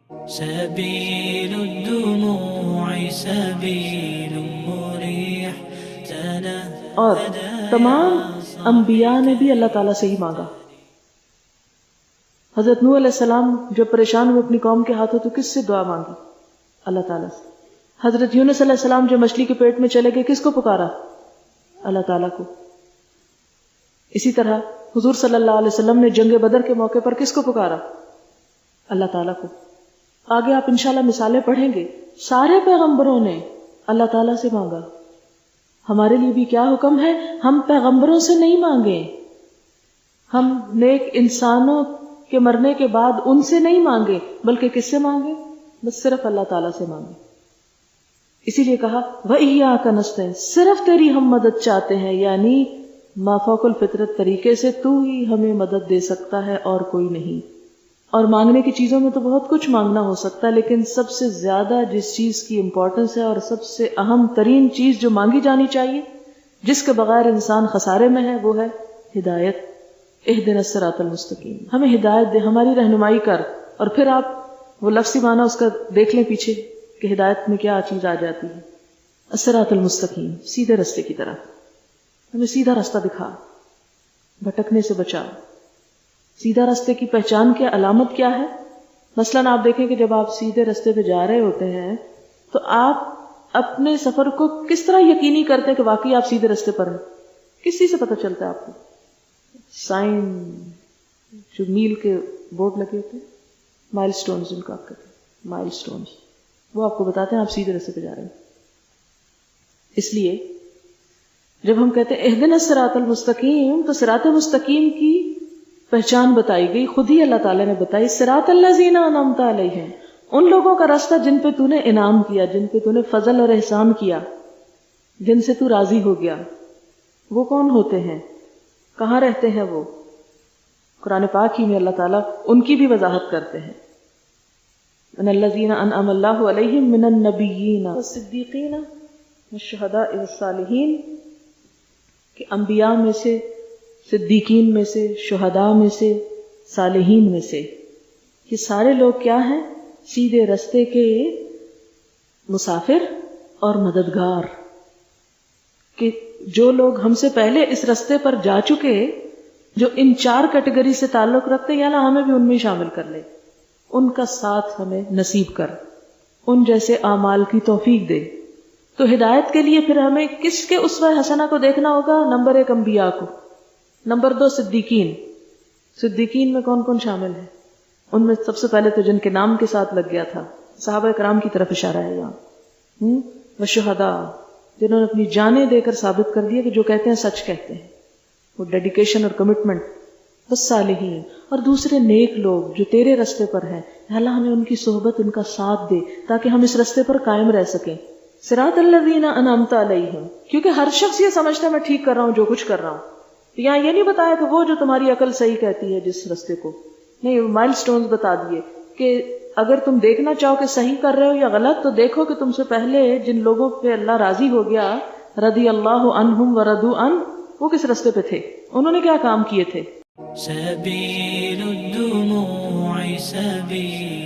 سبيل الدموع سبيل مريح اور تمام انبیاء نے بھی اللہ تعالیٰ سے ہی مانگا. حضرت نوح علیہ السلام جب پریشان ہوئے اپنی قوم کے ہاتھوں تو کس سے دعا مانگی؟ اللہ تعالیٰ سے. حضرت یونس علیہ السلام جو مچھلی کے پیٹ میں چلے گئے کس کو پکارا؟ اللہ تعالیٰ کو. اسی طرح حضور صلی اللہ علیہ وسلم نے جنگ بدر کے موقع پر کس کو پکارا؟ اللہ تعالیٰ کو. آگے آپ انشاءاللہ مثالیں پڑھیں گے. سارے پیغمبروں نے اللہ تعالیٰ سے مانگا. ہمارے لیے بھی کیا حکم ہے؟ ہم پیغمبروں سے نہیں مانگیں، ہم نیک انسانوں کے مرنے کے بعد ان سے نہیں مانگے، بلکہ کس سے مانگے؟ بس صرف اللہ تعالیٰ سے مانگے. اسی لیے کہا وَإِيَّاكَ نَسْتَعِينُ، صرف تیری ہم مدد چاہتے ہیں، یعنی مافوق الفطرت طریقے سے تو ہی ہمیں مدد دے سکتا ہے اور کوئی نہیں. اور مانگنے کی چیزوں میں تو بہت کچھ مانگنا ہو سکتا ہے، لیکن سب سے زیادہ جس چیز کی امپورٹنس ہے اور سب سے اہم ترین چیز جو مانگی جانی چاہیے، جس کے بغیر انسان خسارے میں ہے، وہ ہے ہدایت. اہدنا الصراط المستقیم، ہمیں ہدایت دے، ہماری رہنمائی کر. اور پھر آپ وہ لفظی معنی اس کا دیکھ لیں پیچھے کہ ہدایت میں کیا چیز آ جاتی ہے. الصراط المستقیم، سیدھے رستے کی طرف. ہمیں سیدھا راستہ دکھا، بھٹکنے سے بچا. سیدھا راستے کی پہچان کیا، علامت کیا ہے؟ مثلاً آپ دیکھیں کہ جب آپ سیدھے راستے پہ جا رہے ہوتے ہیں تو آپ اپنے سفر کو کس طرح یقینی کرتے ہیں کہ واقعی آپ سیدھے راستے پر ہیں؟ کس چیز سے پتہ چلتا ہے آپ کو؟ سائن، جو میل کے بورڈ لگے ہوتے ہیں، مائل سٹونز جن کو آپ کہتے ہیں، مائل سٹونز، وہ آپ کو بتاتے ہیں آپ سیدھے راستے پہ جا رہے ہیں. اس لیے جب ہم کہتے ہیں اہدنا الصراط المستقیم، تو صراط مستقیم کی پہچان بتائی گئی، خود ہی اللہ تعالیٰ نے بتائی. صراط الذین انعمت علیہم، ان لوگوں کا راستہ جن پہ تو نے انعام کیا، جن پہ تو نے فضل اور احسان کیا، جن سے تو راضی ہو گیا. وہ کون ہوتے ہیں؟ کہاں رہتے ہیں وہ؟ قرآن پاک ہی میں اللہ تعالیٰ ان کی بھی وضاحت کرتے ہیں. ان الذین انعم اللہ علیہم من النبیین والصدیقین والشہداء والصالحین، کہ انبیاء میں سے، صدیقین میں سے، شہداء میں سے، صالحین میں سے. یہ سارے لوگ کیا ہیں؟ سیدھے رستے کے مسافر اور مددگار. کہ جو لوگ ہم سے پہلے اس رستے پر جا چکے، جو ان 4 کیٹیگری سے تعلق رکھتے ہیں، یا اللہ ہمیں بھی ان میں شامل کر لے. ان کا ساتھ ہمیں نصیب کر، ان جیسے اعمال کی توفیق دے. تو ہدایت کے لیے پھر ہمیں کس کے اسوہ حسنہ کو دیکھنا ہوگا؟ نمبر 1 انبیاء کو، نمبر 2 صدیقین. صدیقین میں کون کون شامل ہے؟ ان میں سب سے پہلے تو جن کے نام کے ساتھ لگ گیا تھا، صحابہ کرام کی طرف اشارہ ہے یہاں. والشہداء، جنہوں نے اپنی جانیں دے کر ثابت کر دیا کہ جو کہتے ہیں سچ کہتے ہیں، وہ ڈیڈیکیشن اور کمٹمنٹ. بس صالحین، اور دوسرے نیک لوگ جو تیرے رستے پر ہیں، اللہ ہمیں ان کی صحبت، ان کا ساتھ دے تاکہ ہم اس رستے پر قائم رہ سکیں. صراط الذین انعمت علیہم، کیونکہ ہر شخص یہ سمجھتا ہے میں ٹھیک کر رہا ہوں جو کچھ کر رہا ہوں. یہاں یہ نہیں بتایا کہ وہ جو تمہاری عقل صحیح کہتی ہے جس رستے کو، نہیں، مائل سٹونز بتا دیے کہ اگر تم دیکھنا چاہو کہ صحیح کر رہے ہو یا غلط، تو دیکھو کہ تم سے پہلے جن لوگوں پہ اللہ راضی ہو گیا، رضی اللہ عنہم ورضوا عنہ، وہ کس رستے پہ تھے؟ انہوں نے کیا کام کیے تھے؟ سبيل الدموع سبيل